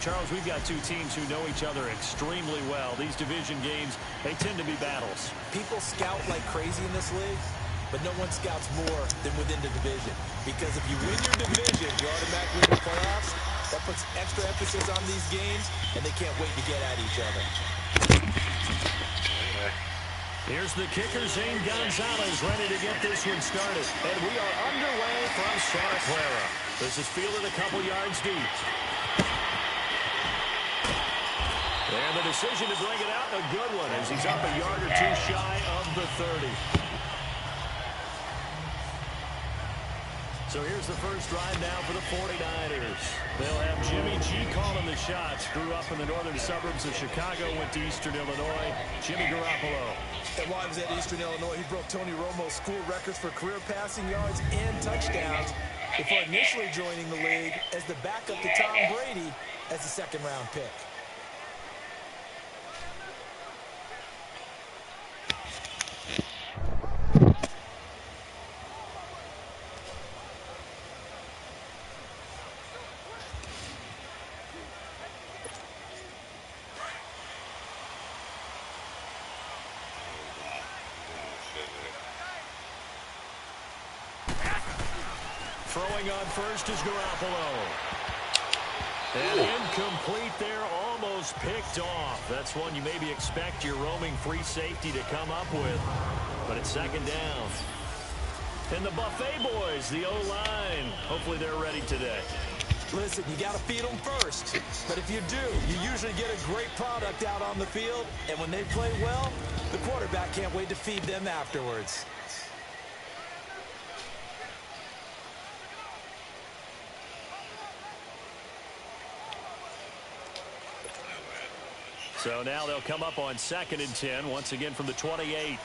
Charles, we've got two teams who know each other extremely well. These division games, they tend to be battles. People scout like crazy in this league, but no one scouts more than within the division. Because if you win your division, you're automatically in the playoffs. That puts extra emphasis on these games, and they can't wait to get at each other. Here's the kicker, Zane Gonzalez, ready to get this one started. And we are underway from Santa Clara. This is fielded a couple yards deep. And the decision to bring it out, a good one, as he's up a yard or two shy of the 30. So here's the first drive now for the 49ers. They'll have Jimmy G calling the shots. Grew up in the northern suburbs of Chicago, went to Eastern Illinois. Jimmy Garoppolo. And while he was at Eastern Illinois, he broke Tony Romo's school records for career passing yards and touchdowns before initially joining the league as the backup to Tom Brady as the second-round pick. Throwing on first is Garoppolo. And incomplete there, almost picked off. That's one you maybe expect your roaming free safety to come up with. But it's second down. And the Buffet boys, the O-line, hopefully they're ready today. Listen, you got to feed them first. But if you do, you usually get a great product out on the field. And when they play well, the quarterback can't wait to feed them afterwards. So now they'll come up on 2nd and 10, once again from the 28.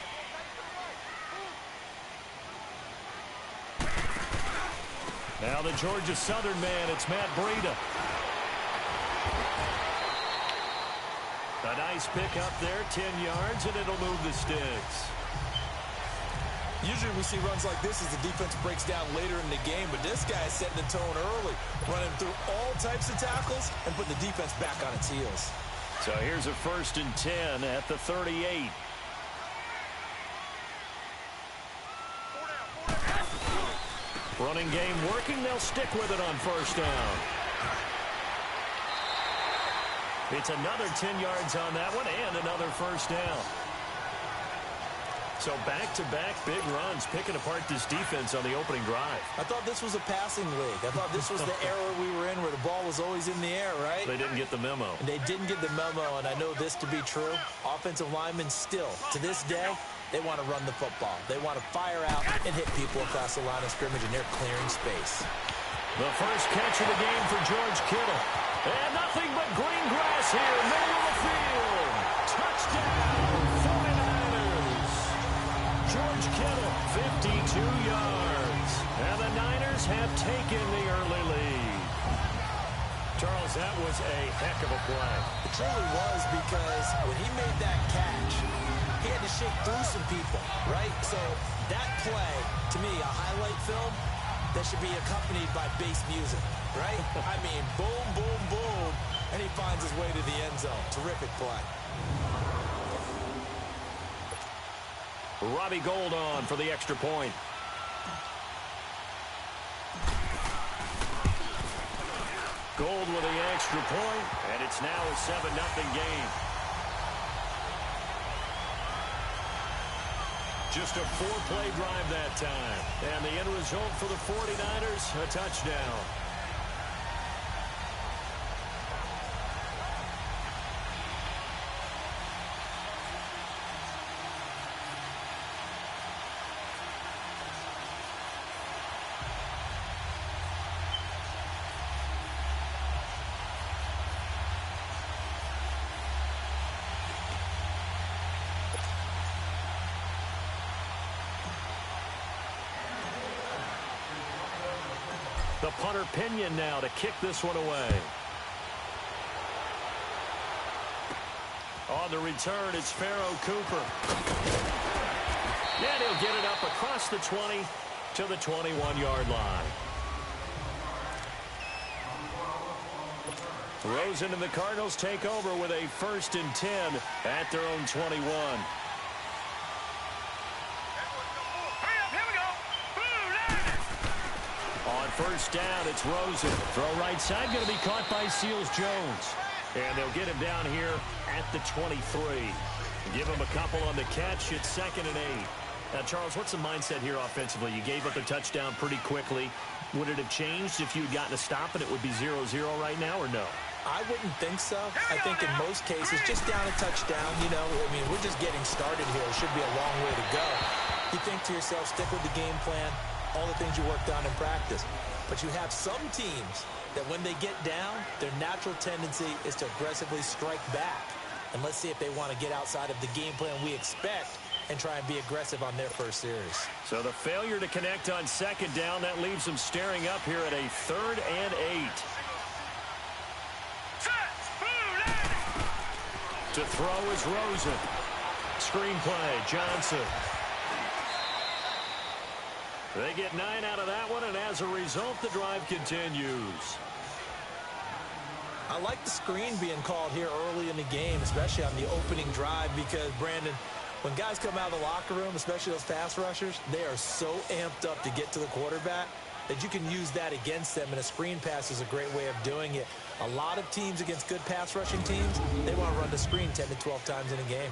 Now the Georgia Southern man, it's Matt Breida. A nice pick up there, 10 yards, and it'll move the sticks. Usually we see runs like this as the defense breaks down later in the game, but this guy is setting the tone early, running through all types of tackles and putting the defense back on its heels. So here's a 1st and 10 at the 38. Running game working. They'll stick with it on 1st down. It's another 10 yards on that one and another 1st down. So back-to-back big runs, picking apart this defense on the opening drive. I thought this was a passing league. I thought this was the era we were in where the ball was always in the air, right? They didn't get the memo. And they didn't get the memo, and I know this to be true. Offensive linemen still, to this day, they want to run the football. They want to fire out and hit people across the line of scrimmage, and they're clearing space. The first catch of the game for George Kittle. And nothing but green grass here, middle of the field. Touchdown, 49ers. George Kittle, 52 yards. And the Niners have taken the early lead. Charles, that was a heck of a play. It truly was, because when he made that catch, he had to shake through some people, right? So that play, to me, a highlight film that should be accompanied by bass music, right? I mean, boom, boom, boom, and he finds his way to the end zone. Terrific play. Robbie Gould on for the extra point. Gould with the extra point, and it's now a 7-0 game. Just a 4-play drive that time. And the end result for the 49ers, a touchdown. The punter Pinion now to kick this one away. On the return, it's Pharaoh Cooper. And he'll get it up across the 20 to the 21-yard line. Rosen and the Cardinals take over with a 1st and 10 at their own 21. On 1st down, it's Rosen. Throw right side, going to be caught by Seals-Jones. And they'll get him down here at the 23. Give him a couple on the catch. It's 2nd and 8. Now, Charles, what's the mindset here offensively? You gave up a touchdown pretty quickly. Would it have changed if you had gotten a stop and it would be 0-0 right now, or no? I wouldn't think so. I think in most cases, just down a touchdown, you know, I mean, we're just getting started here. It should be a long way to go. You think to yourself, stick with the game plan, all the things you worked on in practice. But you have some teams that when they get down, their natural tendency is to aggressively strike back. And let's see if they want to get outside of the game plan we expect and try and be aggressive on their first series. So the failure to connect on 2nd down, that leaves them staring up here at a 3rd and 8. To throw is Rosen. Screenplay, Johnson. They get 9 out of that one, and as a result, the drive continues. I like the screen being called here early in the game, especially on the opening drive, because, Brandon, when guys come out of the locker room, especially those pass rushers, they are so amped up to get to the quarterback that you can use that against them, and a screen pass is a great way of doing it. A lot of teams against good pass rushing teams, they want to run the screen 10 to 12 times in a game.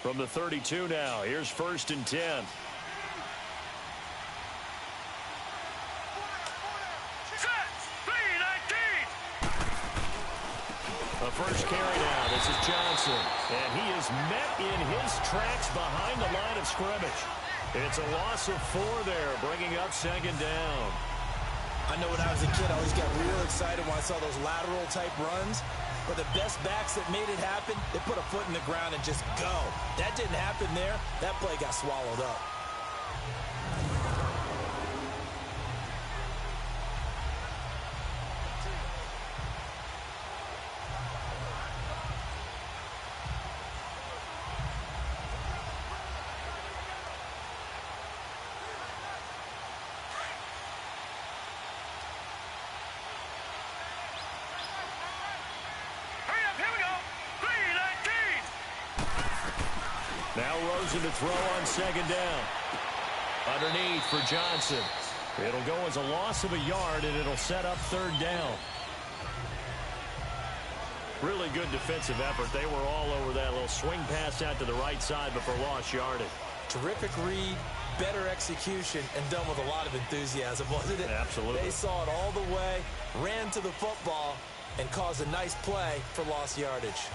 From the 32 now, here's 1st and 10. The first carry now. This is Johnson. And he is met in his tracks behind the line of scrimmage. It's a loss of 4 there, bringing up 2nd down. I know when I was a kid, I always got real excited when I saw those lateral type runs. But the best backs that made it happen, they put a foot in the ground and just go. That didn't happen there. That play got swallowed up. Now Rosen to throw on 2nd down. Underneath for Johnson. It'll go as a loss of a yard, and it'll set up 3rd down. Really good defensive effort. They were all over that little swing pass out to the right side before lost yardage. Terrific read, better execution, and done with a lot of enthusiasm, wasn't it? Absolutely. They saw it all the way, ran to the football, and caused a nice play for lost yardage.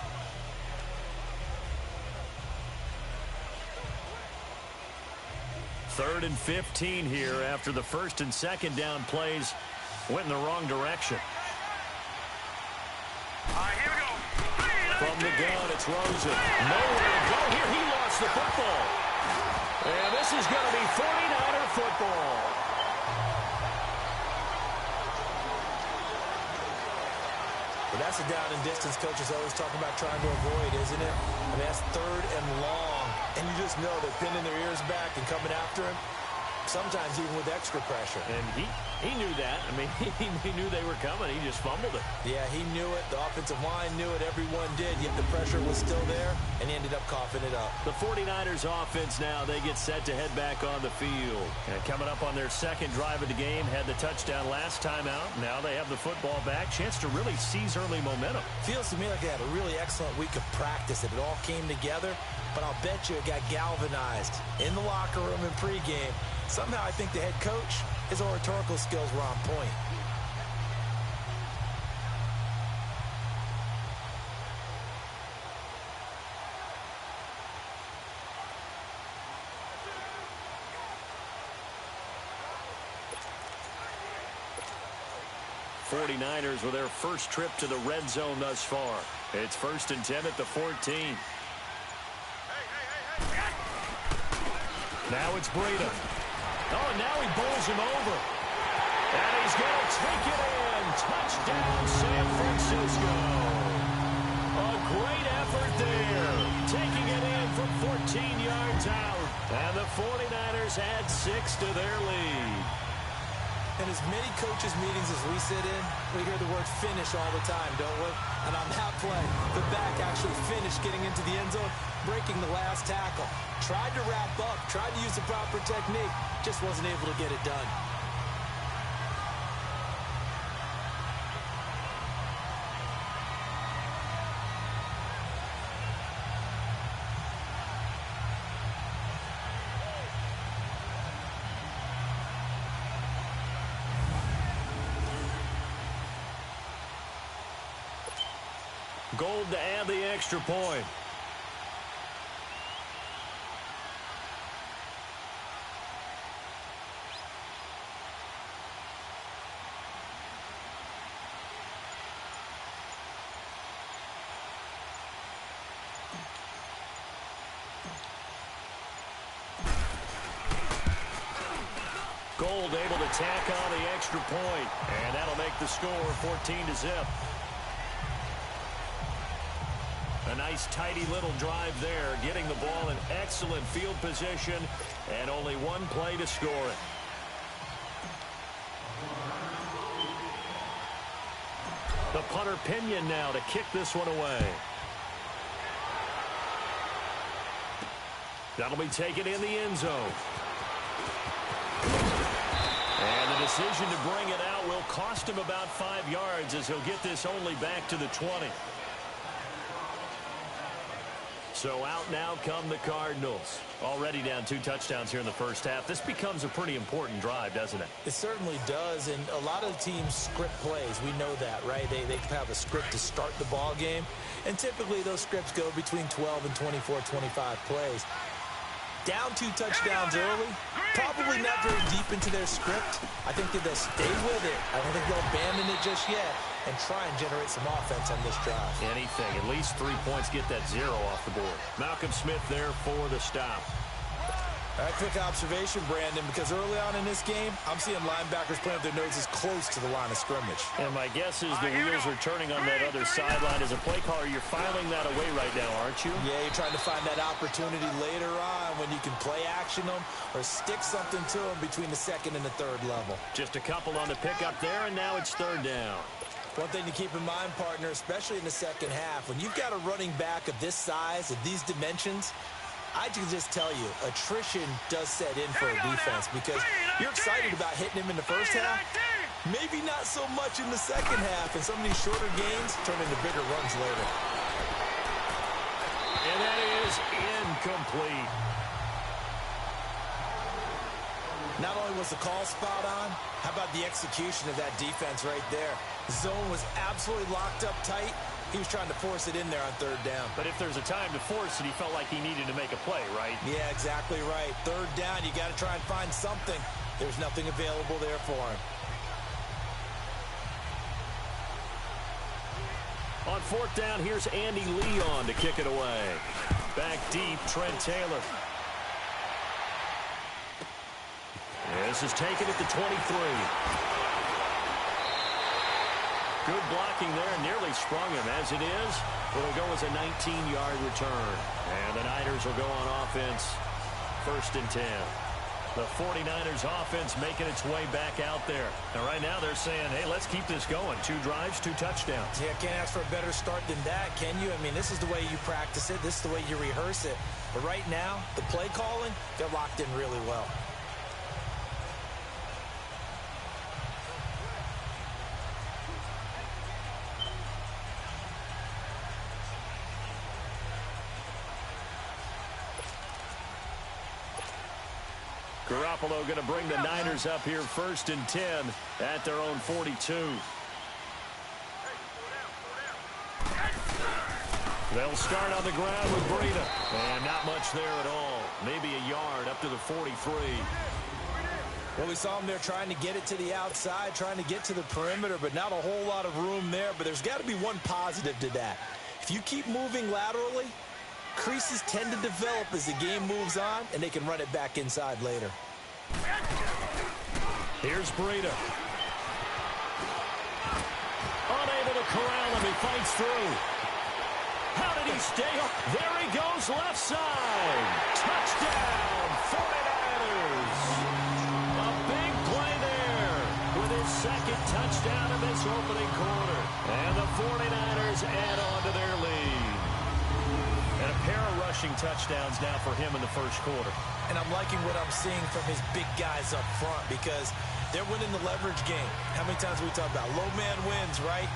Third and 15 here after the 1st and 2nd down plays went in the wrong direction. Here we go. From the gun, it's Rosen. Nowhere to go here. He lost the football. And this is going to be 49er football. But that's a down and distance coaches always talking about trying to avoid, isn't it? I mean, that's 3rd and long. And you just know they're pinning their ears back and coming after him, sometimes even with extra pressure. And he knew that. I mean, he knew they were coming. He just fumbled it. Yeah, he knew it. The offensive line knew it. Everyone did. Yet the pressure was still there, and he ended up coughing it up. The 49ers offense now, they get set to head back on the field. And coming up on their 2nd drive of the game, had the touchdown last time out. Now they have the football back. Chance to really seize early momentum. Feels to me like they had a really excellent week of practice. It all came together. But I'll bet you it got galvanized in the locker room in pregame. Somehow I think the head coach, his oratorical skills were on point. '49ers with their first trip to the red zone thus far. It's 1st and 10 at the 14. Now it's Breida. Oh, and now he bowls him over. And he's going to take it in. Touchdown, San Francisco. A great effort there. Taking it in from 14 yards out. And the 49ers add 6 to their lead. In as many coaches' meetings as we sit in, we hear the word finish all the time, don't we? And on that play, the back actually finished getting into the end zone, breaking the last tackle. Tried to wrap up, tried to use the proper technique, just wasn't able to get it done. Gold to add the extra point. Gold able to tack on the extra point, and that'll make the score 14-0. A nice, tidy little drive there, getting the ball in excellent field position, and only one play to score it. The punter Pinion now to kick this one away. That'll be taken in the end zone. And the decision to bring it out will cost him about 5 yards as he'll get this only back to the 20. So out now come the Cardinals. Already down 2 touchdowns here in the first half. This becomes a pretty important drive, doesn't it? It certainly does, and a lot of teams script plays. We know that, right? They have a script to start the ball game, and typically those scripts go between 12 and 24, 25 plays. Down 2 touchdowns early, probably not very deep into their script. I think that they'll stay with it. I don't think they'll abandon it just yet and try and generate some offense on this drive. Anything, at least 3 points, get that 0 off the board. Malcolm Smith there for the stop. All right, quick observation, Brandon, because early on in this game, I'm seeing linebackers playing with their noses close to the line of scrimmage. And my guess is the wheels are turning on that other sideline. As a play caller, you're filing that away right now, aren't you? Yeah, you're trying to find that opportunity later on when you can play action them or stick something to them between the second and the third level. Just a couple on the pickup there, and now it's 3rd down. One thing to keep in mind, partner, especially in the second half, when you've got a running back of this size, of these dimensions, I can just tell you, attrition does set in for a defense because you're excited about hitting him in the first half, maybe not so much in the second half, and some of these shorter gains turn into bigger runs later. And that is incomplete. Not only was the call spot on, how about the execution of that defense right there? The zone was absolutely locked up tight. He was trying to force it in there on 3rd down. But if there's a time to force it, he felt like he needed to make a play, right? Yeah, exactly right. 3rd down, you got to try and find something. There's nothing available there for him. On 4th down, here's Andy Leon to kick it away. Back deep, Trent Taylor. This is taken at the 23. Good blocking there, nearly sprung him. As it is, it'll go as a 19-yard return. And the Niners will go on offense, 1st and 10. The 49ers offense making its way back out there. And right now they're saying, hey, let's keep this going. 2 drives, 2 touchdowns. Yeah, can't ask for a better start than that, can you? I mean, this is the way you practice it. This is the way you rehearse it. But right now, the play calling, they're locked in really well. Garoppolo going to bring the Niners up here 1st and 10 at their own 42. They'll start on the ground with Breida. And not much there at all. Maybe a yard up to the 43. Well, we saw him there trying to get it to the outside, trying to get to the perimeter, but not a whole lot of room there. But there's got to be one positive to that. If you keep moving laterally, creases tend to develop as the game moves on, and they can run it back inside later. Here's Breida. Unable to corral him. He fights through. How did he stay on? There he goes, left side. Touchdown, 49ers. A big play there with his second touchdown in this opening quarter. And the 49ers add on to their lead. And a pair of rushing touchdowns now for him in the first quarter. And I'm liking what I'm seeing from his big guys up front because they're winning the leverage game. How many times have we talked about low man wins, right?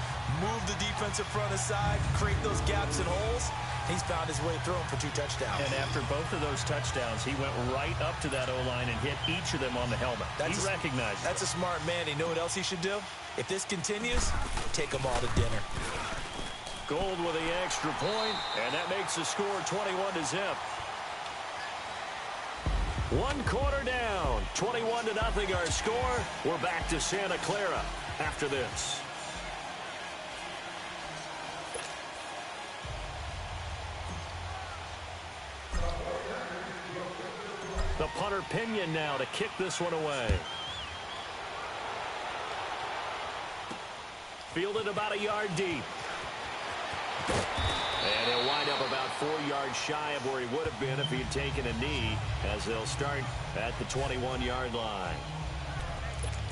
Move the defensive front aside, create those gaps and holes. He's found his way through them for 2 touchdowns. And after both of those touchdowns, he went right up to that O-line and hit each of them on the helmet. He recognized it. That's a smart man. You know what else he should do? If this continues, take them all to dinner. Gold with the extra point, and that makes the score 21-0. 1 quarter down, 21-0 our score. We're back to Santa Clara after this. The punter Pinion now to kick this one away. Fielded about a yard deep. And he'll wind up about 4 yards shy of where he would have been if he had taken a knee, as they'll start at the 21-yard line.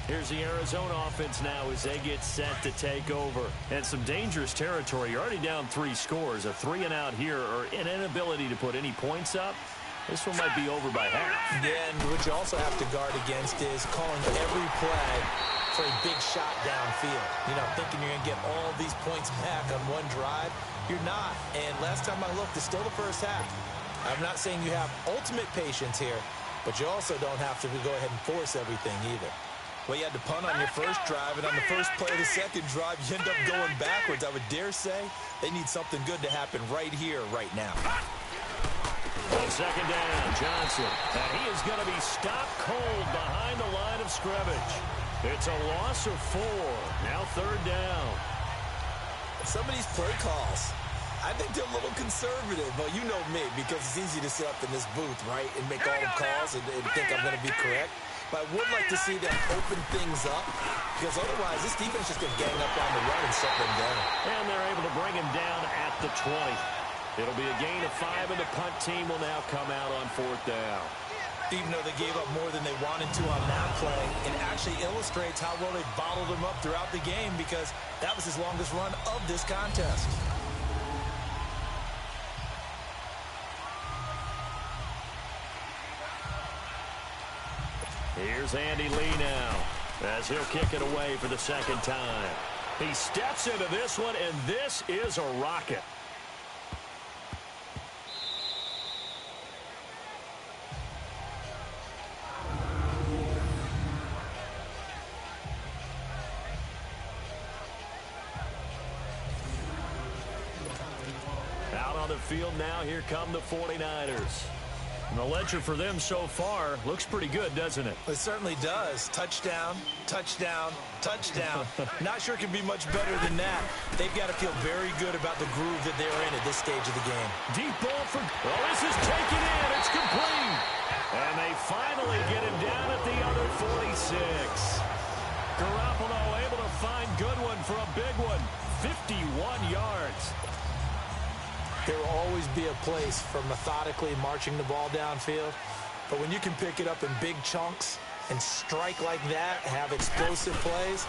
Here's the Arizona offense now as they get set to take over. And some dangerous territory. You're already down 3 scores. A 3-and-out here, or an inability to put any points up. This one might be over by half. Yeah, and what you also have to guard against is calling every play for a big shot downfield. You know, thinking you're going to get all these points back on one drive. You're not. And last time I looked, it's still the first half. I'm not saying you have ultimate patience here, but you also don't have to go ahead and force everything either. Well, you had to punt on your first drive, and on the first play of the second drive, you end up going backwards. I would dare say they need something good to happen right here, right now. On second down, Johnson. And he is going to be stopped cold behind the line of scrimmage. It's a loss of 4. Now 3rd down. Some of these play calls, I think they're a little conservative. But you know me, because it's easy to sit up in this booth, right, and make all the calls and think I'm going to be correct. But I would like to see them open things up, because otherwise this defense is going to gang up on the run and shut them down. And they're able to bring him down at the 20. It'll be a gain of 5, and the punt team will now come out on 4th down. Even though they gave up more than they wanted to on that play, it actually illustrates how well they bottled him up throughout the game, because that was his longest run of this contest. Here's Andy Lee now, as he'll kick it away for the 2nd time. He steps into this one, and this is a rocket. Out on the field now, here come the 49ers. And the ledger for them so far looks pretty good, doesn't it? It certainly does. Touchdown, touchdown, touchdown. Not sure it can be much better than that. They've got to feel very good about the groove that they're in at this stage of the game. Deep ball for... Oh, this is taken in. It's complete. And they finally get him down at the other 46. Garoppolo able to find Goodwin for a big one. 51 yards. There will always be a place for methodically marching the ball downfield. But when you can pick it up in big chunks and strike like that, have explosive plays,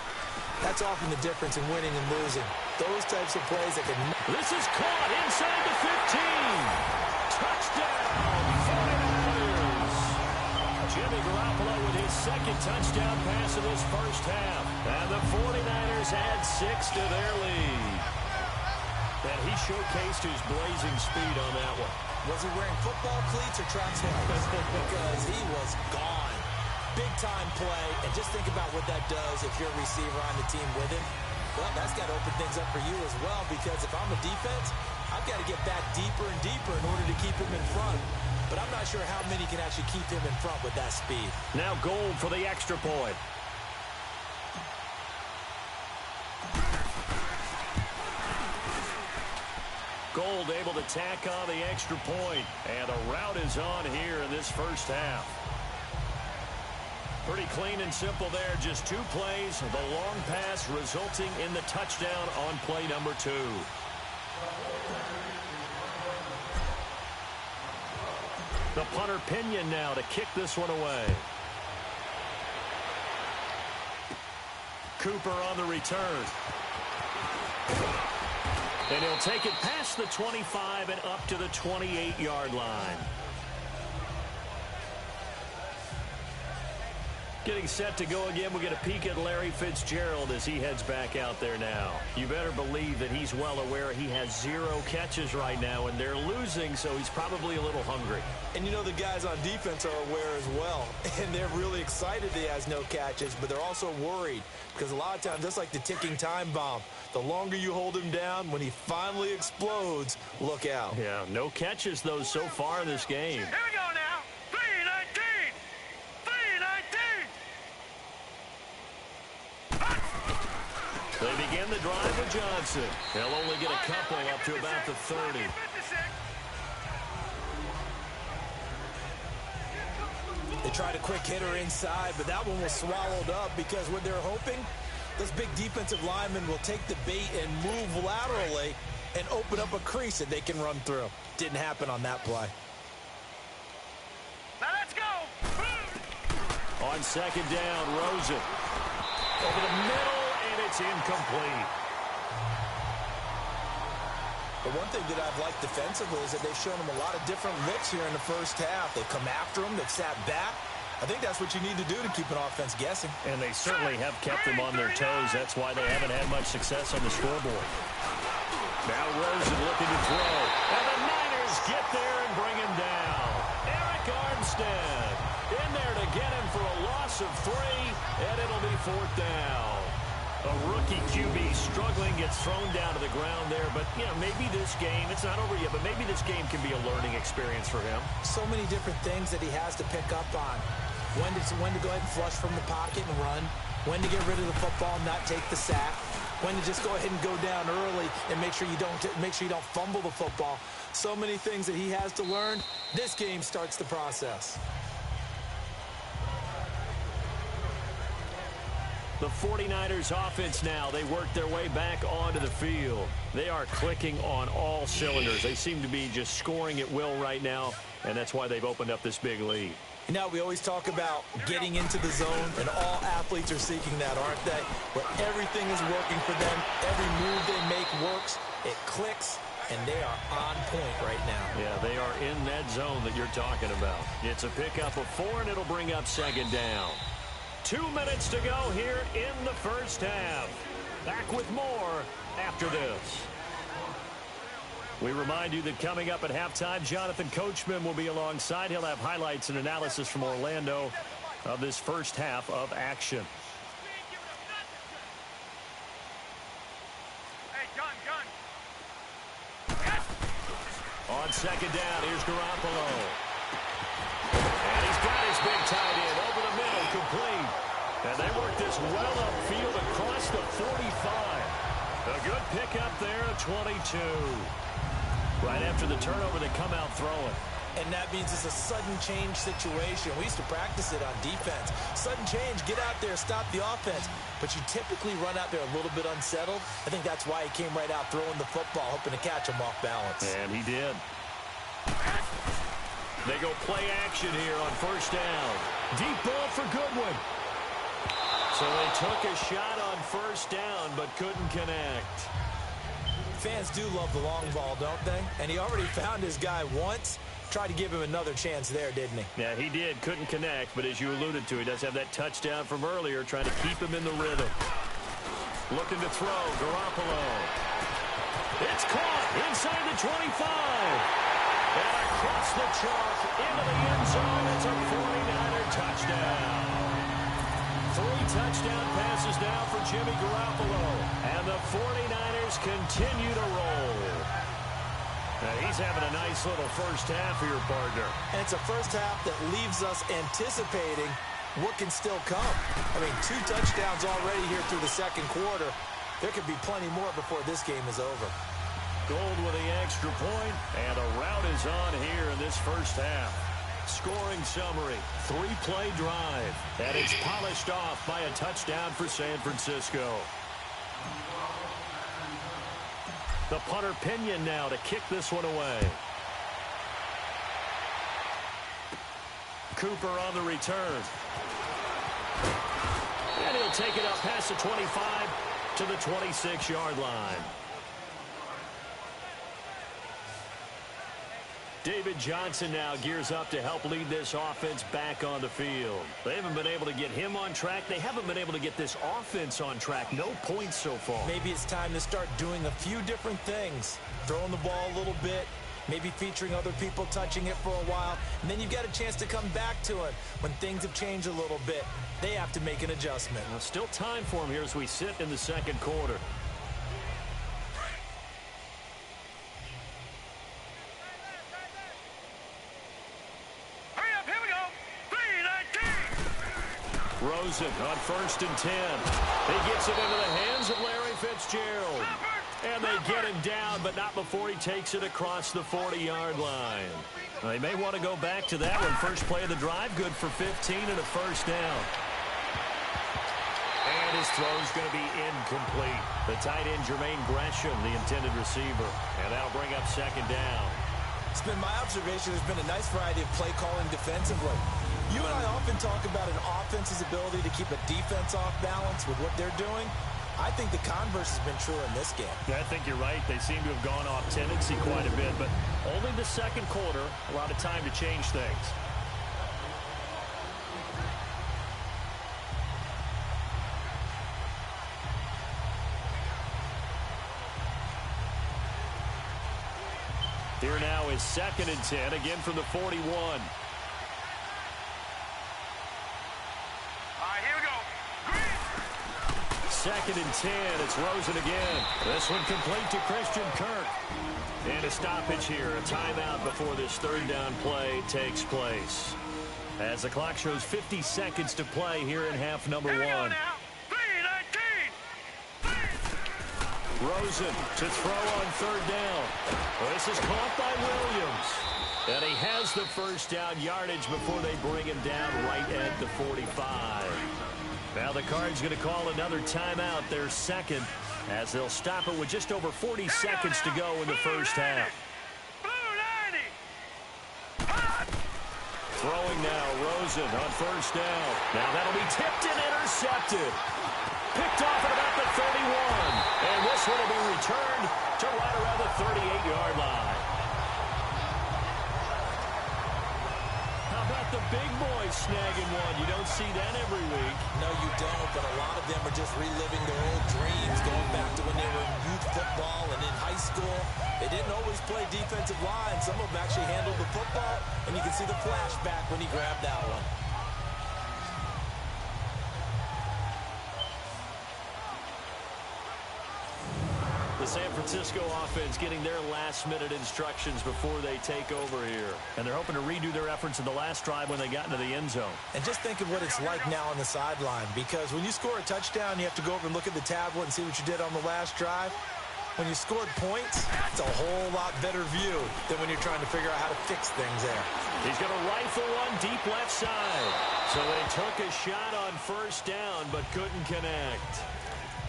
that's often the difference in winning and losing. Those types of plays that can... This is caught inside the 15. Touchdown, 49ers. Jimmy Garoppolo with his 2nd touchdown pass of this first half. And the 49ers add 6 to their lead. And he showcased his blazing speed on that one. Was he wearing football cleats or track slides? Because he was gone. Big-time play. And just think about what that does if you're a receiver on the team with him. Well, that's got to open things up for you as well, because if I'm a defense, I've got to get back deeper and deeper in order to keep him in front. But I'm not sure how many can actually keep him in front with that speed. Now Gold for the extra point. Gold able to tack on the extra point, and the route is on here in this first half. Pretty clean and simple there, just 2 plays, the long pass resulting in the touchdown on play number 2. The punter Pinion now to kick this one away. Cooper on the return. And he'll take it past the 25 and up to the 28-yard line. Getting set to go again. We'll get a peek at Larry Fitzgerald as he heads back out there now. You better believe that he's well aware he has 0 catches right now, and they're losing, so he's probably a little hungry. And you know the guys on defense are aware as well. And they're really excited that he has no catches, but they're also worried because a lot of times that's like the ticking time bomb. The longer you hold him down, when he finally explodes, look out. Yeah, no catches, though, so far in this game. Here we go now. 3-19. 3-19. They begin the drive with Johnson. They'll only get a couple up to about the 30. They tried a quick hitter inside, but that one was swallowed up because what they're hoping, those big defensive linemen will take the bait and move laterally and open up a crease that they can run through. Didn't happen on that play. Now let's go. On second down, Rosen. Over the middle, and it's incomplete. The one thing that I've liked defensively is that they've shown them a lot of different looks here in the first half. They've come after them. They've sat back. I think that's what you need to do to keep an offense guessing. And they certainly have kept them on their toes. That's why they haven't had much success on the scoreboard. Now Rosen looking to throw. And the Niners get there and bring him down. Eric Armstead in there to get him for a loss of 3, and it'll be 4th down. A rookie QB struggling, gets thrown down to the ground there. But, you know, maybe this game, it's not over yet, but maybe this game can be a learning experience for him. So many different things that he has to pick up on. When to go ahead and flush from the pocket and run. When to get rid of the football and not take the sack. When to just go ahead and go down early and make sure you don't fumble the football. So many things that he has to learn. This game starts the process. The 49ers offense now, they work their way back onto the field. They are clicking on all cylinders. They seem to be just scoring at will right now, and that's why they've opened up this big lead. You know, we always talk about getting into the zone, and all athletes are seeking that, aren't they? Where everything is working for them, every move they make works, it clicks, and they are on point right now. Yeah, they are in that zone that you're talking about. It's a pickup of 4, and it'll bring up second down. 2 minutes to go here in the first half. Back with more after this. We remind you that coming up at halftime, Jonathan Coachman will be alongside. He'll have highlights and analysis from Orlando of this first half of action. Hey, gun. On second down, here's Garoppolo. And he's got his big tight end over the middle, complete. And they work this well upfield across the 45. A good pickup there at 22. Right after the turnover, they come out throwing. And that means it's a sudden change situation. We used to practice it on defense. Sudden change, get out there, stop the offense. But you typically run out there a little bit unsettled. I think that's why he came right out throwing the football, hoping to catch him off balance. And he did. They go play action here on first down. Deep ball for Goodwin. So they took a shot on first down, but couldn't connect. Fans do love the long ball, don't they? And he already found his guy once. Tried to give him another chance there, didn't he? Yeah, he did. Couldn't connect, but as you alluded to, he does have that touchdown from earlier, trying to keep him in the rhythm. Looking to throw, Garoppolo. It's caught inside the 25. And across the chalk into the end zone. It's a 49er touchdown. 3 touchdown passes now for Jimmy Garoppolo. And the 49ers continue to roll. Now he's having a nice little first half here, partner. And it's a first half that leaves us anticipating what can still come. I mean, 2 touchdowns already here through the second quarter. There could be plenty more before this game is over. Gold with the extra point, and a rout is on here in this first half. Scoring summary, 3-play drive, and it's polished off by a touchdown for San Francisco. The punter Pinion now to kick this one away. Cooper on the return. And he'll take it up past the 25 to the 26-yard line. David Johnson now gears up to help lead this offense back on the field. They haven't been able to get him on track. They haven't been able to get this offense on track. No points so far. Maybe it's time to start doing a few different things. Throwing the ball a little bit, maybe featuring other people touching it for a while, and then you get a chance to come back to it when things have changed a little bit. They have to make an adjustment. Well, still time for him here as we sit in the second quarter. Rosen on 1st and 10. He gets it into the hands of Larry Fitzgerald. And they get him down, but not before he takes it across the 40-yard line. They may want to go back to that one. First play of the drive, good for 15 and a first down. And his throw's going to be incomplete. The tight end, Jermaine Gresham, the intended receiver. And that'll bring up second down. It's been my observation there's been a nice variety of play calling defensively. You and I often talk about an offense's ability to keep a defense off balance with what they're doing. I think the converse has been true in this game. Yeah, I think you're right. They seem to have gone off tendency quite a bit, but only the second quarter, a lot of time to change things. Here now is 2nd and 10, again from the 41. Here we go. Green. 2nd and 10. It's Rosen again. This one complete to Christian Kirk. And a stoppage here. A timeout before this third down play takes place. As the clock shows 50 seconds to play here in half number Here we go one. now. 3-19. Rosen to throw on third down. This is caught by Williams. And he has the first down yardage before they bring him down right at the 45. Now the Cards going to call another timeout, their second, as they'll stop it with just over 40 seconds to go in the first half. Throwing now, Rosen on first down. Now that'll be tipped and intercepted. Picked off at about the 31. And this one will be returned to right around the 38-yard line. How about the big boys snagging one? You don't see that every week. No, you don't, but a lot of them are just reliving their old dreams, going back to when they were in youth football and in high school. They didn't always play defensive line. Some of them actually handled the football, and you can see the flashback when he grabbed that one. The San Francisco offense getting their last-minute instructions before they take over here. And they're hoping to redo their efforts in the last drive when they got into the end zone. And just think of what it's like now on the sideline, because when you score a touchdown, you have to go over and look at the tablet and see what you did on the last drive. When you scored points, it's a whole lot better view than when you're trying to figure out how to fix things there. He's going to rifle one deep left side. So they took a shot on first down, but couldn't connect.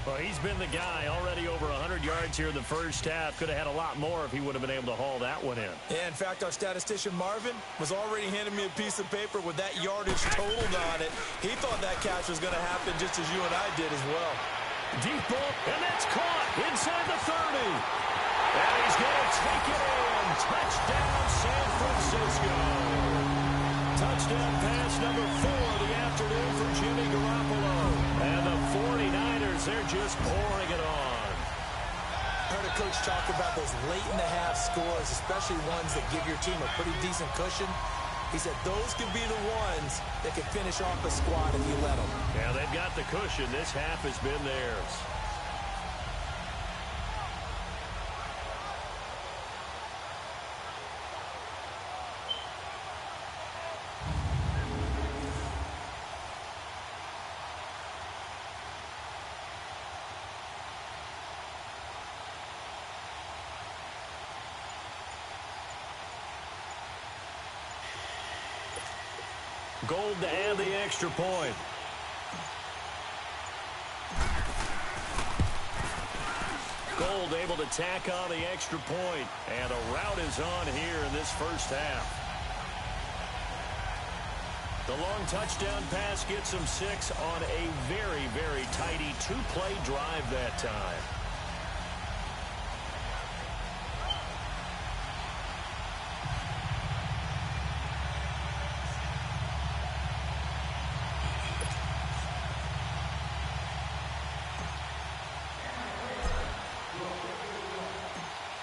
Well, he's been the guy, already over 100 yards here in the first half. Could have had a lot more if he would have been able to haul that one in. Yeah, in fact, our statistician Marvin was already handing me a piece of paper with that yardage totaled on it. He thought that catch was going to happen just as you and I did as well. Deep ball, and that's caught inside the 30. And he's going to take it in. Touchdown, San Francisco. Touchdown pass number 4 of the afternoon for Jimmy Garoppolo. And the 49ers, they're just pouring it on. Heard a coach talk about those late-in-the-half scores, especially ones that give your team a pretty decent cushion. He said those could be the ones that can finish off a squad if you let them. Yeah, they've got the cushion. This half has been theirs. Gold to add the extra point. Gold able to tack on the extra point. And a rout is on here in this first half. The long touchdown pass gets him 6 on a very, very tidy 2-play drive that time.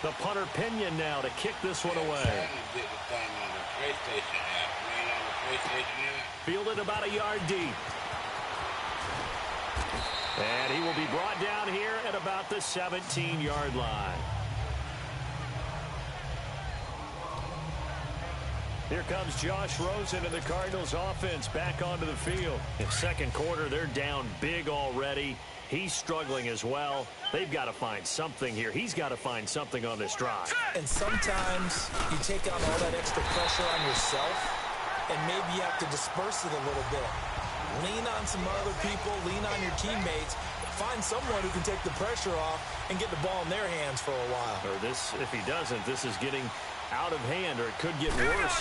The punter Pinion now to kick this one away. Fielded about a yard deep. And he will be brought down here at about the 17-yard line. Here comes Josh Rosen and the Cardinals offense back onto the field. In second quarter, they're down big already. He's struggling as well. They've got to find something here. He's got to find something on this drive. And sometimes you take on all that extra pressure on yourself, and maybe you have to disperse it a little bit. Lean on some other people, lean on your teammates, find someone who can take the pressure off and get the ball in their hands for a while. Or this, if he doesn't, this is getting out of hand, or it could get worse.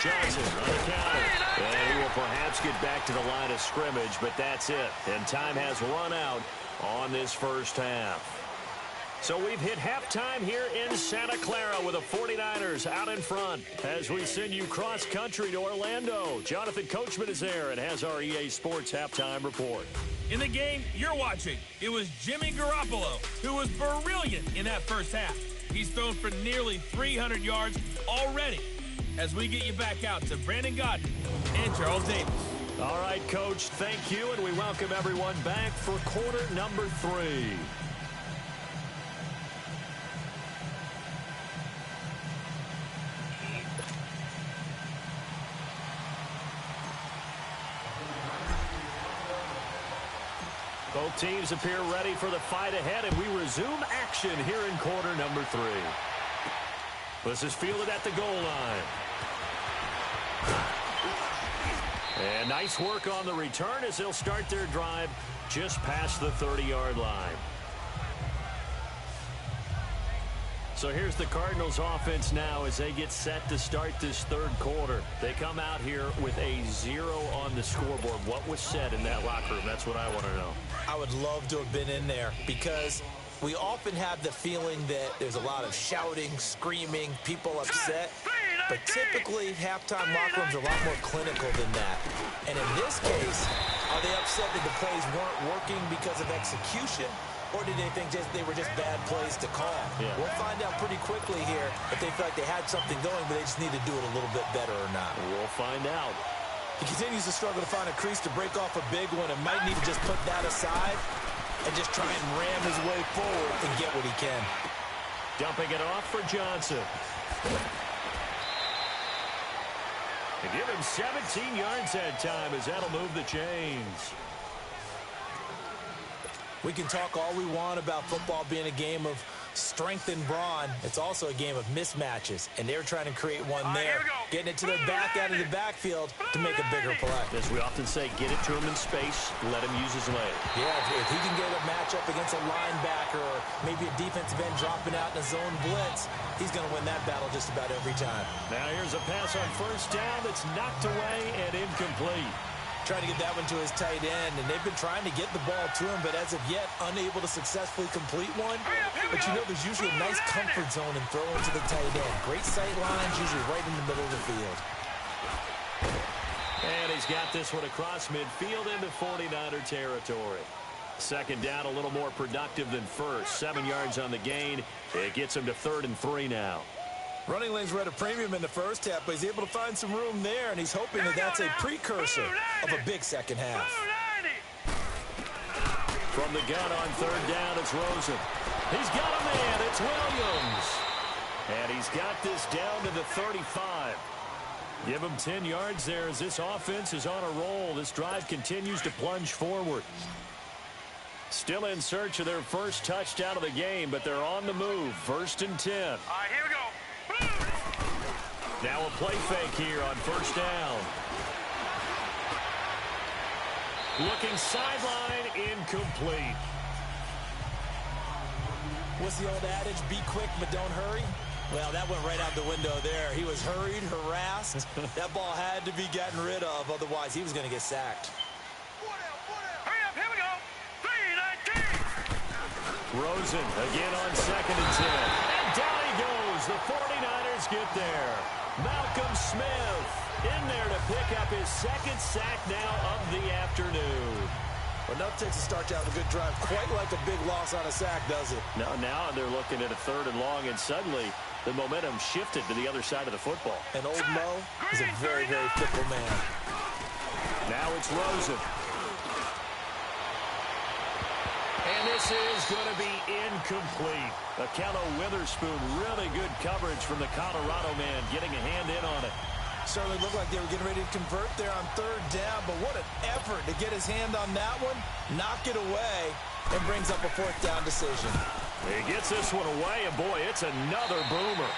Johnson on the counter. And he will perhaps get back to the line of scrimmage, but that's it. And time has run out on this first half. So we've hit halftime here in Santa Clara with the 49ers out in front as we send you cross-country to Orlando. Jonathan Coachman is there and has our EA Sports halftime report. In the game you're watching, it was Jimmy Garoppolo who was brilliant in that first half. He's thrown for nearly 300 yards already. As we get you back out to Brandon Godden and Charles Davis. All right, Coach, thank you, and we welcome everyone back for quarter number 3. Both teams appear ready for the fight ahead, and we resume action here in quarter number 3. This is fielded at the goal line. And nice work on the return as they'll start their drive just past the 30-yard line. So here's the Cardinals offense now as they get set to start this third quarter. They come out here with a 0 on the scoreboard. What was said in that locker room? That's what I want to know. I would love to have been in there because we often have the feeling that there's a lot of shouting, screaming, people upset. But typically, halftime locker rooms are a lot more clinical than that. And in this case, are they upset that the plays weren't working because of execution? Or did they think they were just bad plays to call? Yeah. We'll find out pretty quickly here if they feel like they had something going, but they just need to do it a little bit better or not. We'll find out. He continues to struggle to find a crease to break off a big one and might need to just put that aside and just try and ram his way forward and get what he can. Dumping it off for Johnson. And give him 17 yards that time as that'll move the chains. We can talk all we want about football being a game of strength and brawn. It's also a game of mismatches, and they're trying to create one there, getting it to their back out of the backfield to make a bigger play. As we often say, get it to him in space, let him use his leg. Yeah, if he can get a matchup against a linebacker or maybe a defensive end dropping out in a zone blitz, he's going to win that battle just about every time. Now here's a pass on first down that's knocked away and incomplete. Trying to get that one to his tight end, and they've been trying to get the ball to him, but as of yet, unable to successfully complete one. But you know there's usually a nice comfort zone in throwing to the tight end. Great sight lines, usually right in the middle of the field. And he's got this one across midfield into 49er territory. Second down, a little more productive than first. 7 yards on the gain. It gets him to 3rd and 3 now. Running lanes were at a premium in the first half, but he's able to find some room there, and he's hoping that that's a precursor of a big second half. From the gun on 3rd down, it's Rosen. He's got a man. It's Williams. And he's got this down to the 35. Give him 10 yards there as this offense is on a roll. This drive continues to plunge forward. Still in search of their first touchdown of the game, but they're on the move. 1st and 10. All right, here we go. Now a play fake here on 1st down. Looking sideline, incomplete. What's the old adage? Be quick, but don't hurry. Well, that went right out the window there. He was hurried, harassed. That ball had to be gotten rid of, otherwise he was going to get sacked. Hurry up, here we go. 3-19. Rosen again on 2nd and 10. And down he goes. The 49ers get there. Malcolm Smith in there to pick up his 2nd sack now of the afternoon. Well, enough takes to start out a good drive. Quite like a big loss on a sack, does it? Now they're looking at a 3rd and long, and suddenly the momentum shifted to the other side of the football. And old Mo is a very, very fickle man. Now it's Rosen. And this is going to be incomplete. Akello Witherspoon, really good coverage from the Colorado man, getting a hand in on it. Certainly looked like they were getting ready to convert there on 3rd down, but what an effort to get his hand on that one, knock it away, and brings up a 4th down decision. He gets this one away, and boy, it's another boomer.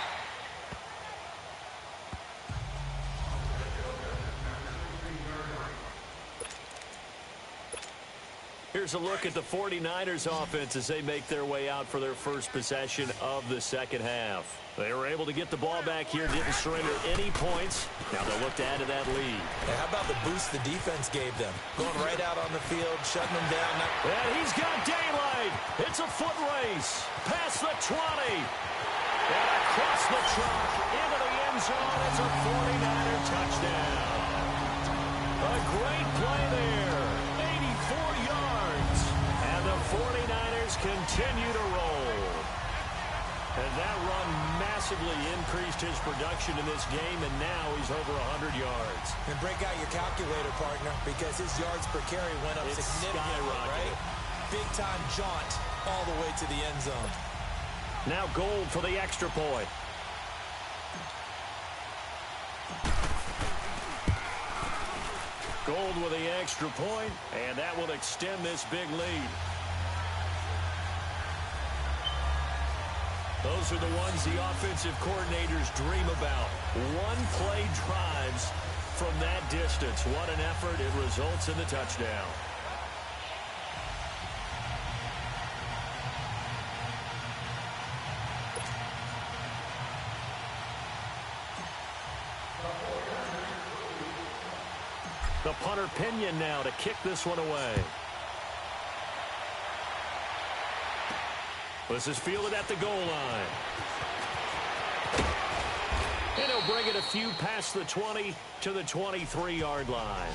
Here's a look at the 49ers offense as they make their way out for their first possession of the 2nd half. They were able to get the ball back here, didn't surrender any points. Now they'll look to add to that lead. Hey, how about the boost the defense gave them? Going right out on the field, shutting them down. And he's got daylight. It's a foot race. Past the 20. And across the chalk into the end zone. It's a 49er touchdown. A great play there. 84 yards. And the 49ers continue to roll. And that run massively increased his production in this game, and now he's over 100 yards. And break out your calculator, partner, because his yards per carry went up significantly, right? Big-time jaunt all the way to the end zone. Now Gold for the extra point. Gold with the extra point, and that will extend this big lead. Those are the ones the offensive coordinators dream about. One-play drives from that distance. What an effort. It results in the touchdown. The punter Pinion now to kick this one away. This is fielded at the goal line. And he'll bring it a few past the 20 to the 23-yard line.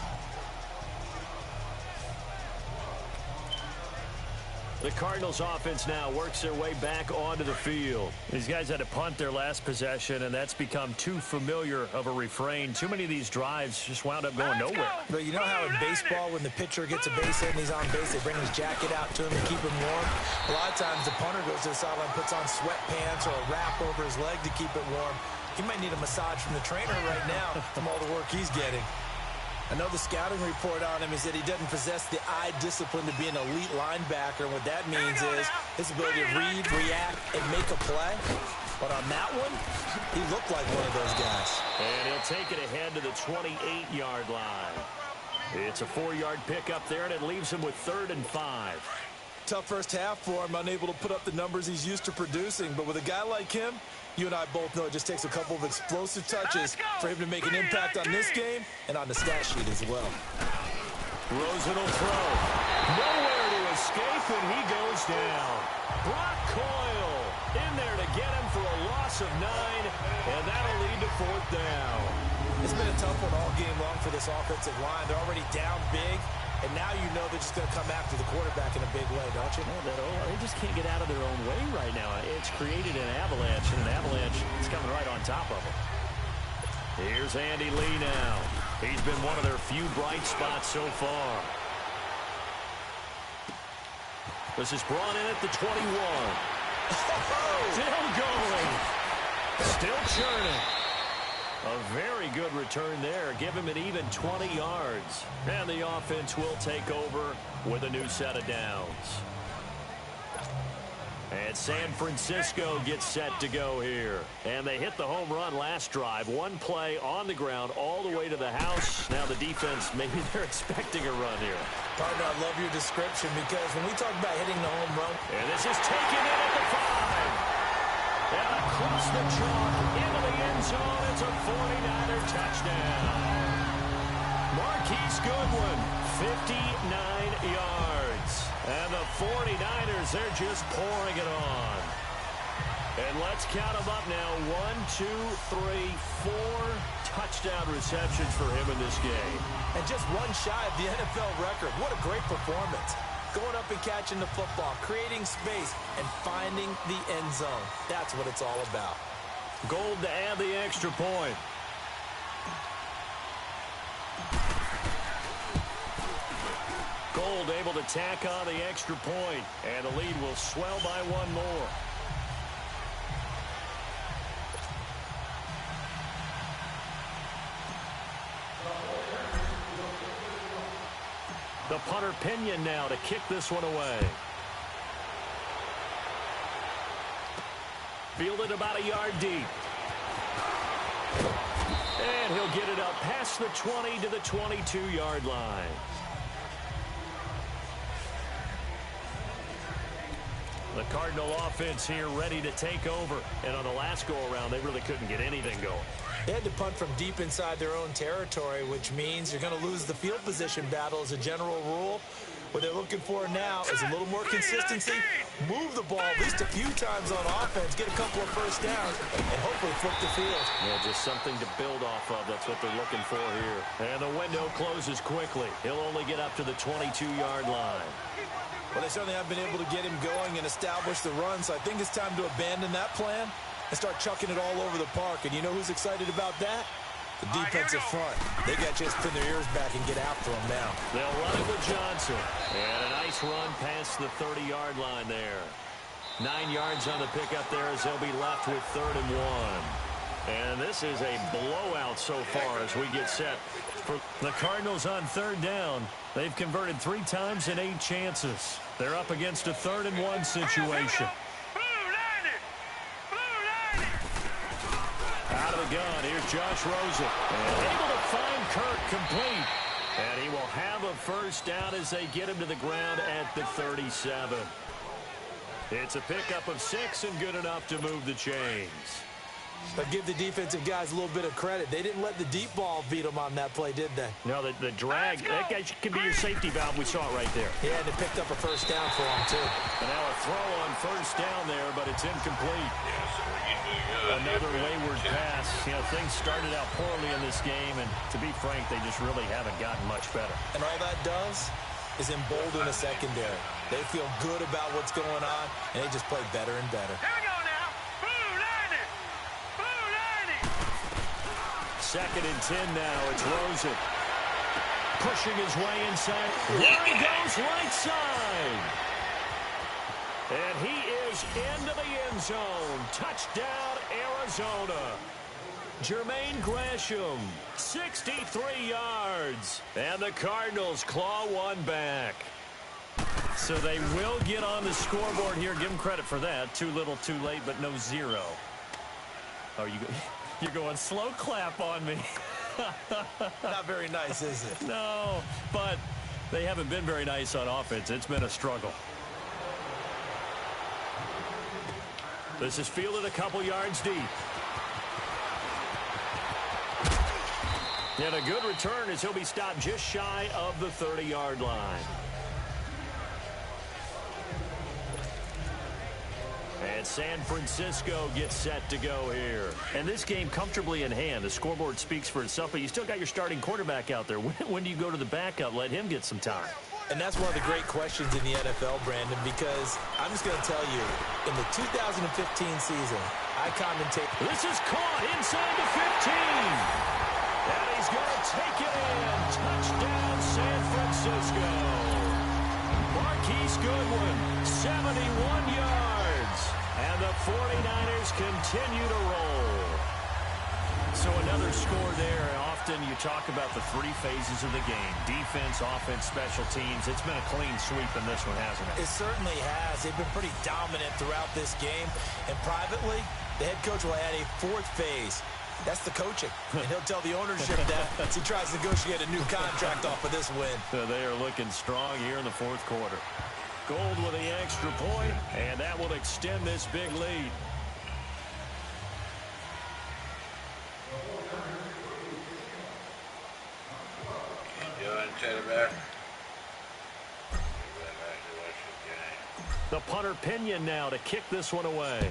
The Cardinals offense now works their way back onto the field. These guys had to punt their last possession, and that's become too familiar of a refrain. Too many of these drives just wound up going nowhere. But you know how in baseball, when the pitcher gets a base hit and he's on base, they bring his jacket out to him to keep him warm? A lot of times the punter goes to the sideline, puts on sweatpants or a wrap over his leg to keep it warm. He might need a massage from the trainer right now from all the work he's getting. I know the scouting report on him is that he doesn't possess the eye discipline to be an elite linebacker. And what that means is his ability to read, react, and make a play. But on that one, he looked like one of those guys. And he'll take it ahead to the 28-yard line. It's a 4-yard pickup there, and it leaves him with 3rd and 5. Tough first half for him, unable to put up the numbers he's used to producing. But with a guy like him, you and I both know it just takes a couple of explosive touches for him to make an impact on this game and on the stat sheet as well. Rosen will throw. Nowhere to escape, and he goes down. Brock Coyle in there to get him for a loss of 9, and that'll lead to 4th down. It's been a tough one all game long for this offensive line. They're already down big. And now you know they're just going to come after the quarterback in a big way, don't you? They just can't get out of their own way right now. It's created an avalanche, and an avalanche is coming right on top of them. Here's Andy Lee now. He's been one of their few bright spots so far. This is brought in at the 21. Still going. Still churning. A very good return there. Give him an even 20 yards. And the offense will take over with a new set of downs. And San Francisco gets set to go here. And they hit the home run last drive. One play on the ground all the way to the house. Now the defense, maybe they're expecting a run here. Partner, I love your description because when we talk about hitting the home run. And this is taken in at the 5. And across the chalk into the end zone. It's a 49er touchdown. Marquise Goodwin, 59 yards. And the 49ers, they're just pouring it on. And let's count them up now. 1, 2, 3, 4 touchdown receptions for him in this game. And just one shy of the NFL record. What a great performance. Going up and catching the football, creating space, and finding the end zone. That's what it's all about. Gold to add the extra point. Gold able to tack on the extra point, and the lead will swell by one more. The punter Pinion now to kick this one away. Fielded about a yard deep. And he'll get it up past the 20 to the 22-yard line. The Cardinal offense here ready to take over. And on the last go-around, they really couldn't get anything going. They had to punt from deep inside their own territory, which means you're going to lose the field position battle as a general rule. What they're looking for now is a little more consistency, move the ball at least a few times on offense, get a couple of first downs, and hopefully flip the field. Yeah, just something to build off of. That's what they're looking for here. And the window closes quickly. He'll only get up to the 22-yard line. Well, they certainly have been able to get him going and establish the run, so I think it's time to abandon that plan and start chucking it all over the park. And you know who's excited about that? The defensive front. They got to just pin their ears back and get after him now. They'll run it with Johnson. And a nice run past the 30-yard line there. 9 yards on the pickup there as they'll be left with 3rd and 1. And this is a blowout so far as we get set for the Cardinals on 3rd down. They've converted 3 times in 8 chances. They're up against a 3rd and 1 situation. Out of the gun, here's Josh Rosen. And able to find Kirk complete. And he will have a first down as they get him to the ground at the 37. It's a pickup of 6 and good enough to move the chains. But give the defensive guys a little bit of credit. They didn't let the deep ball beat them on that play, did they? No, the drag, that guy can be your safety valve. We saw it right there. Yeah, and they picked up a first down for him, too. And now a throw on first down there, but it's incomplete. Another wayward pass. You know, things started out poorly in this game, and to be frank, they just really haven't gotten much better. And all that does is embolden a secondary. They feel good about what's going on, and they just play better and better. Here we go now. Blue Lightning. Blue Lightning. 2nd and 10 now. It's Rosen. Pushing his way inside. There he goes, right side. And he is into the end zone. Touchdown, Arizona. Jermaine Gresham, 63 yards. And the Cardinals claw one back. So they will get on the scoreboard here. Give them credit for that. Too little, too late, but no 0. Oh, you're going slow clap on me. Not very nice, is it? No, but they haven't been very nice on offense. It's been a struggle. This is fielded a couple yards deep. And a good return as he'll be stopped just shy of the 30-yard line. And San Francisco gets set to go here. And this game comfortably in hand. The scoreboard speaks for itself, but you still got your starting quarterback out there. When do you go to the backup? Let him get some time. And that's one of the great questions in the NFL, Brandon, because I'm just going to tell you, in the 2015 season, I commentate. This is caught inside the 15. And he's going to take it in. Touchdown, San Francisco. Marquise Goodwin, 71 yards. And the 49ers continue to roll. So another score there. Often you talk about the 3 phases of the game. Defense, offense, special teams. It's been a clean sweep in this one, hasn't it? It certainly has. They've been pretty dominant throughout this game. And privately, the head coach will add a 4th phase. That's the coaching. And he'll tell the ownership that as he tries to negotiate a new contract off of this win. So they are looking strong here in the 4th quarter. Gold with the extra point, and that will extend this big lead. The punter Pinion now to kick this one away.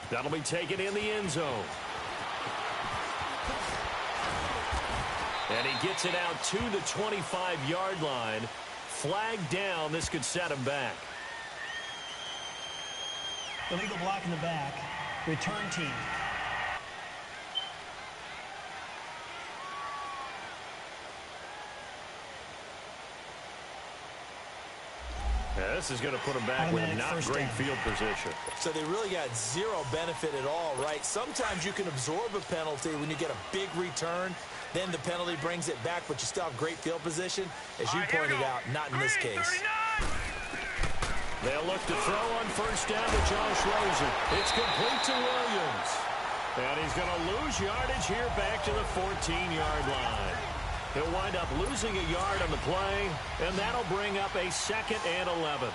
That'll be taken in the end zone. And he gets it out to the 25-yard line. Flag down. This could set him back. Illegal block in the back. Return team. Yeah, this is going to put him back with not great field position. So they really got zero benefit at all, right? Sometimes you can absorb a penalty when you get a big return. Then the penalty brings it back, but you still have great field position. As you pointed out, not in this case. They'll look to throw on first down to Josh Rosen. It's complete to Williams. And he's going to lose yardage here back to the 14-yard line. He'll wind up losing a yard on the play, and that'll bring up a 2nd and 11.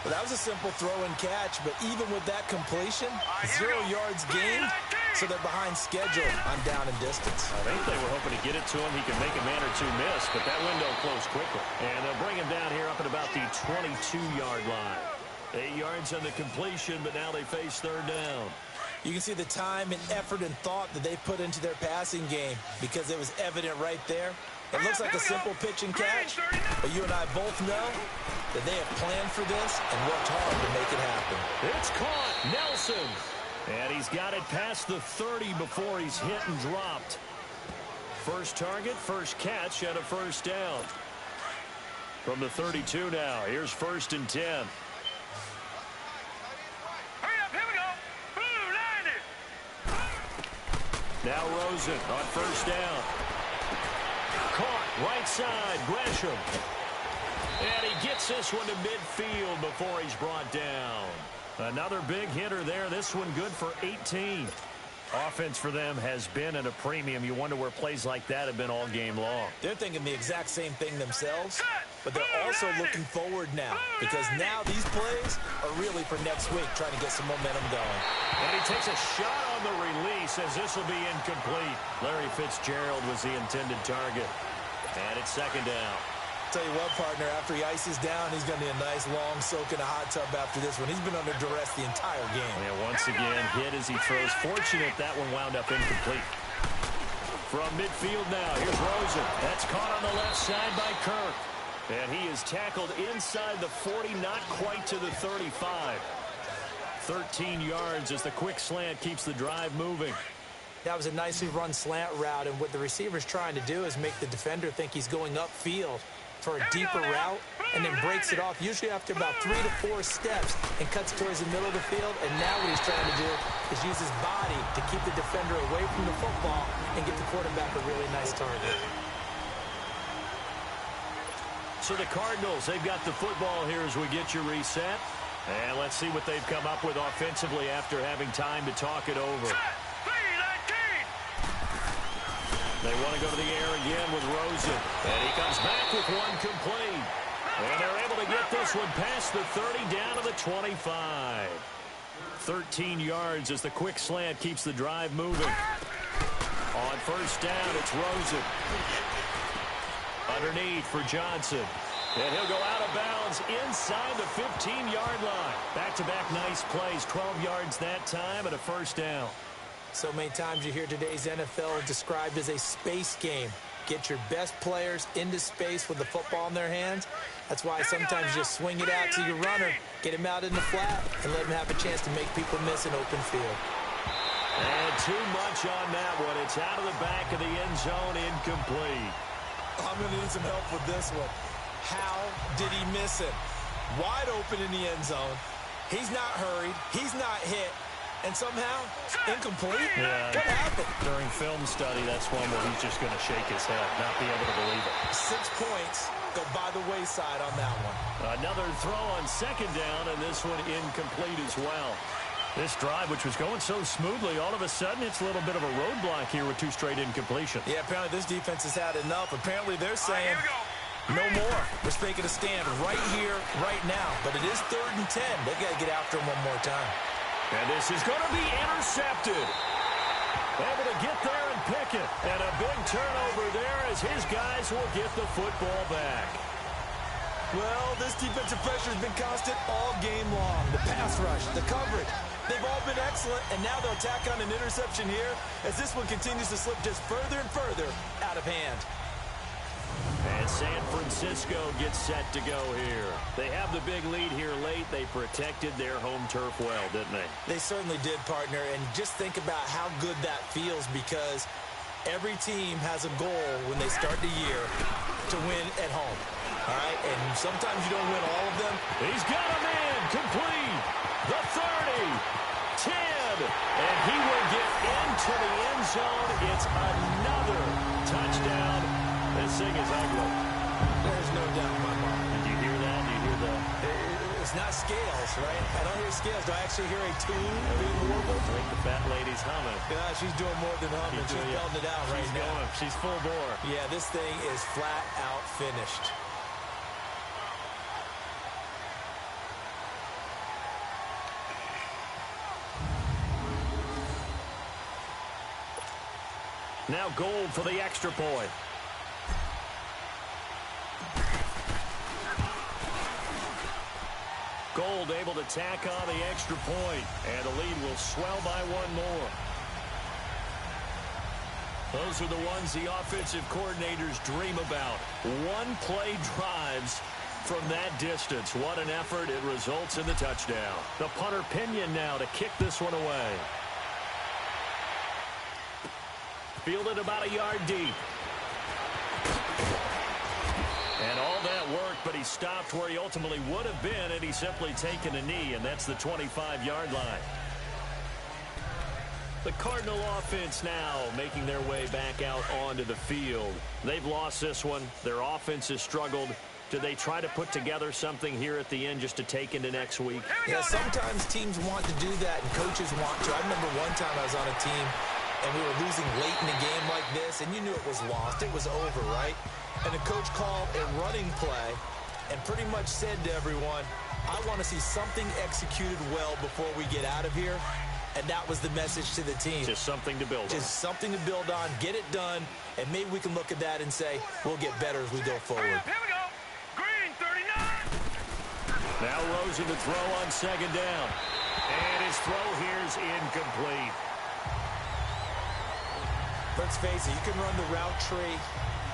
Well, that was a simple throw and catch, but even with that completion, 0 yards gained, so they're behind schedule on down and distance. I think they were hoping to get it to him. He can make a man or two miss, but that window closed quickly. And they'll bring him down here up at about the 22-yard line. 8 yards on the completion, but now they face 3rd down. You can see the time and effort and thought that they put into their passing game because it was evident right there. It looks like a simple pitch and catch, but you and I both know that they have planned for this and worked hard to make it happen. It's caught. Nelson. And he's got it past the 30 before he's hit and dropped. First target, first catch, and a first down. From the 32 now, here's 1st and 10. Hurry up, here we go. Blue line it. Now Rosen on first down. Caught right side, Gresham. And he gets this one to midfield before he's brought down. Another big hitter there. This one good for 18. Offense for them has been at a premium. You wonder where plays like that have been all game long. They're thinking the exact same thing themselves, but they're also looking forward now because now these plays are really for next week, trying to get some momentum going. And he takes a shot on the release as this will be incomplete. Larry Fitzgerald was the intended target. And it's 2nd down. Tell you what, partner, after he ices down, he's going to need a nice long soak in a hot tub after this one. He's been under duress the entire game. Yeah, once again, hit as he throws. Fortunate that one wound up incomplete. From midfield now, here's Rosen. That's caught on the left side by Kirk. And he is tackled inside the 40, not quite to the 35. 13 yards as the quick slant keeps the drive moving. That was a nicely run slant route, and what the receiver's trying to do is make the defender think he's going upfield for a deeper route, and then breaks it off, usually after about 3 to 4 steps, and cuts towards the middle of the field. And now what he's trying to do is use his body to keep the defender away from the football and get the quarterback a really nice target. So the Cardinals, they've got the football here as we get you reset. And let's see what they've come up with offensively after having time to talk it over. They want to go to the air again with Rosen. And he comes back with one complete. And they're able to get this one past the 30 down to the 25. 13 yards as the quick slant keeps the drive moving. On first down, it's Rosen. Underneath for Johnson. And he'll go out of bounds inside the 15-yard line. Back-to-back nice plays. 12 yards that time and a first down. So many times you hear today's NFL described as a space game. Get your best players into space with the football in their hands. That's why sometimes you just swing it out to your runner, get him out in the flat, and let him have a chance to make people miss an open field. And too much on that one. It's out of the back of the end zone, incomplete. I'm going to need some help with this one. How did he miss it? Wide open in the end zone. He's not hurried. He's not hit. And somehow, incomplete? Yeah. What happened? During film study, that's one where he's just going to shake his head, not be able to believe it. 6 points go by the wayside on that one. Another throw on second down, and this one incomplete as well. This drive, which was going so smoothly, all of a sudden it's a little bit of a roadblock here with 2 straight incompletions. Yeah, apparently this defense has had enough. Apparently they're saying no more. We're making a stand right here, right now. But it is 3rd and 10. They've got to get after him one more time. And this is going to be intercepted. Able to get there and pick it. And a big turnover there as his guys will get the football back. Well, this defensive pressure has been constant all game long. The pass rush, the coverage, they've all been excellent, and now they'll tack on an interception here as this one continues to slip just further and further out of hand. And San Francisco gets set to go here. They have the big lead here late. They protected their home turf well, didn't they? They certainly did, partner, and just think about how good that feels because every team has a goal when they start the year to win at home. All right, and sometimes you don't win all of them. He's got a man complete. The 30, 10, and he will get into the end zone. It's another touchdown. This thing is ugly. There's no doubt in my mind. Did you hear that? Did you hear that? It's not scales, right? I don't hear scales. Do I actually hear a tune being warbled? I think the fat lady's humming. Yeah, she's doing more than humming. She's belting it out right now. Going. She's full bore. Yeah, this thing is flat out finished. Now Gold for the extra point. Gold able to tack on the extra point, and the lead will swell by one more. Those are the ones the offensive coordinators dream about. One-play drives from that distance. What an effort. It results in the touchdown. The punter Pinion now to kick this one away. Fielded about a yard deep. And all that work, but he stopped where he ultimately would have been had he simply taken a knee, and that's the 25-yard line. The Cardinal offense now making their way back out onto the field. They've lost this one. Their offense has struggled. Do they try to put together something here at the end just to take into next week? Yeah, sometimes teams want to do that, and coaches want to. I remember one time I was on a team, and we were losing late in a game like this, and you knew it was lost. It was over, right? And the coach called a running play and pretty much said to everyone, I want to see something executed well before we get out of here. And that was the message to the team. Just something to build on. Just something to build on, get it done, and maybe we can look at that and say, we'll get better as we go forward. Here we go. Green, 39. Now Rosen to throw on second down. And his throw here's incomplete. Let's face it, you can run the route tree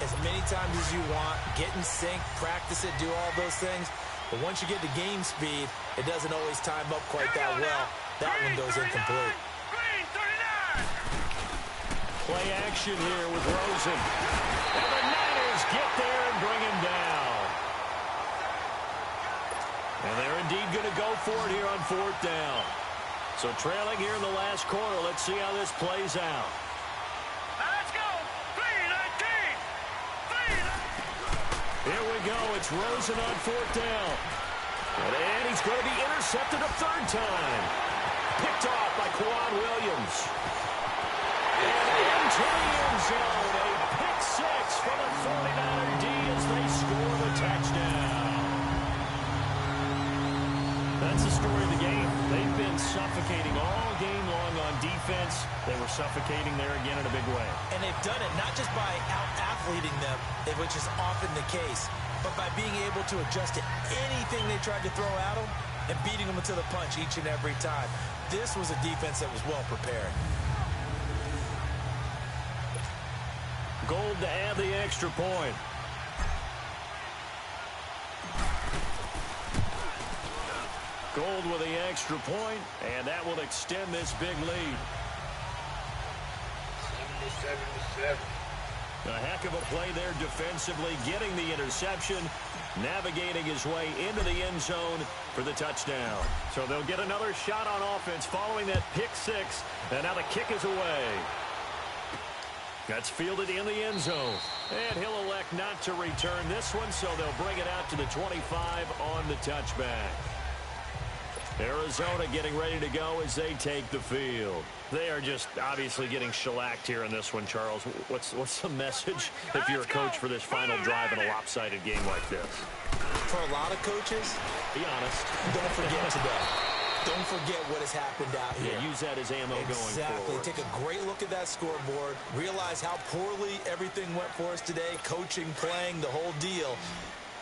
as many times as you want, get in sync, practice it, do all those things. But once you get to game speed, it doesn't always time up quite that well. That one goes incomplete. Green, 39. Play action here with Rosen. And the Niners get there and bring him down. And they're indeed going to go for it here on fourth down. So trailing here in the last quarter, let's see how this plays out. Let's go. 3-19. Here we go. It's Rosen on fourth down. And he's going to be intercepted a third time. Picked off by Quan Williams. And into the end zone. A pick six for the 49er D as they score the touchdown. That's the story of the game. They've been suffocating all game long on defense. They were suffocating there again in a big way. And they've done it not just by out-athleting them, which is often the case, but by being able to adjust to anything they tried to throw at them and beating them to the punch each and every time. This was a defense that was well prepared. Gold to add the extra point. Gold with the extra point, and that will extend this big lead. 77. A heck of a play there defensively, getting the interception, navigating his way into the end zone for the touchdown. So they'll get another shot on offense following that pick six, and now the kick is away. That's fielded in the end zone. And he'll elect not to return this one, so they'll bring it out to the 25 on the touchback. Arizona getting ready to go as they take the field. They are just obviously getting shellacked here in this one, Charles. What's the message if you're a coach for this final drive in a lopsided game like this? For a lot of coaches, Be honest. don't forget today. don't forget what has happened out here. Yeah, use that as ammo going forward. Exactly. Take a great look at that scoreboard. Realize how poorly everything went for us today. Coaching, playing, the whole deal.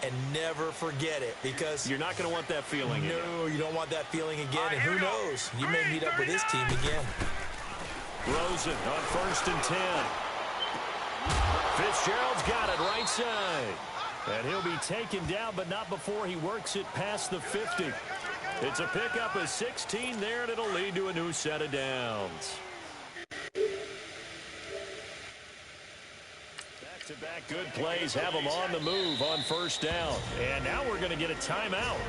And never forget it, because you're not going to want that feeling again. No, you don't want that feeling again. And who knows? You may meet up with this team again. Rosen on 1st and 10. Fitzgerald's got it right side. And he'll be taken down, but not before he works it past the 50. It's a pickup of 16 there, and it'll lead to a new set of downs. Back-to-back good plays have them on the move on 1st down. And now we're going to get a timeout.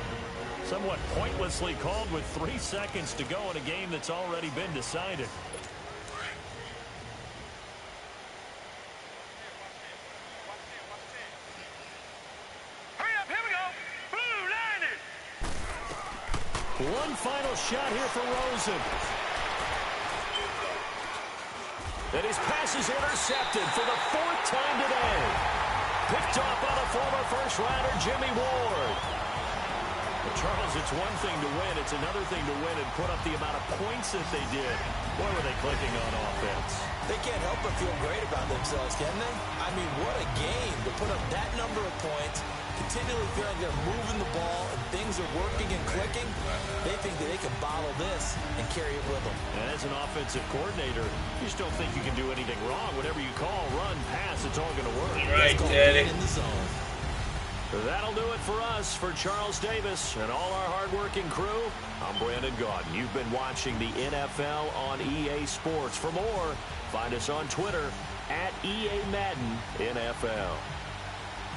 Somewhat pointlessly called with 3 seconds to go in a game that's already been decided. One final shot here for Rosen. And his pass is intercepted for the 4th time today. Picked off by the former first-rounder Jimmy Ward. Well, Charles, it's one thing to win. It's another thing to win and put up the amount of points that they did. Boy, were they clicking on offense. They can't help but feel great about themselves, can they? I mean, what a game to put up that number of points, continually feeling they're moving the ball and things are working and clicking. They think that they can bottle this and carry it with them. And as an offensive coordinator, you just don't think you can do anything wrong. Whatever you call, run, pass, it's all going to work. Right, Daddy. In the zone. That'll do it for us. For Charles Davis and all our hardworking crew, I'm Brandon Gaudin. You've been watching the NFL on EA Sports. For more, find us on Twitter at EA Madden NFL.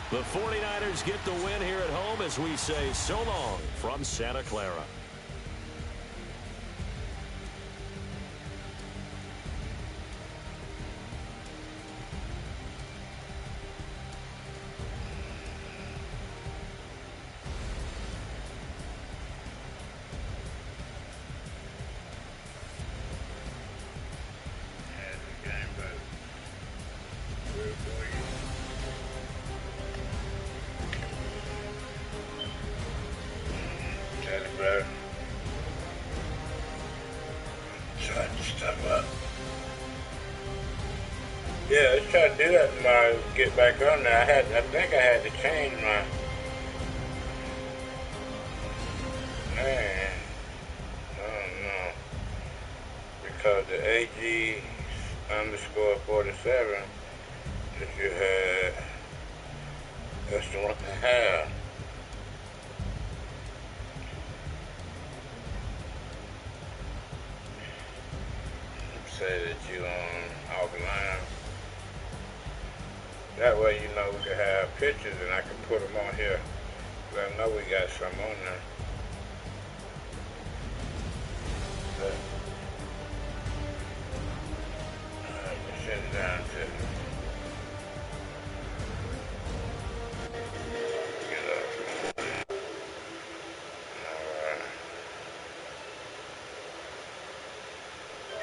The 49ers get the win here at home as we say so long from Santa Clara. Yeah, let's try to do that when I get back on there. I think I had to change my man. I don't know. Because the AG_47 that you had, that's the one I have. Say that you offline. That way, you know, we can have pictures and I can put them on here. Because I know we got some on there.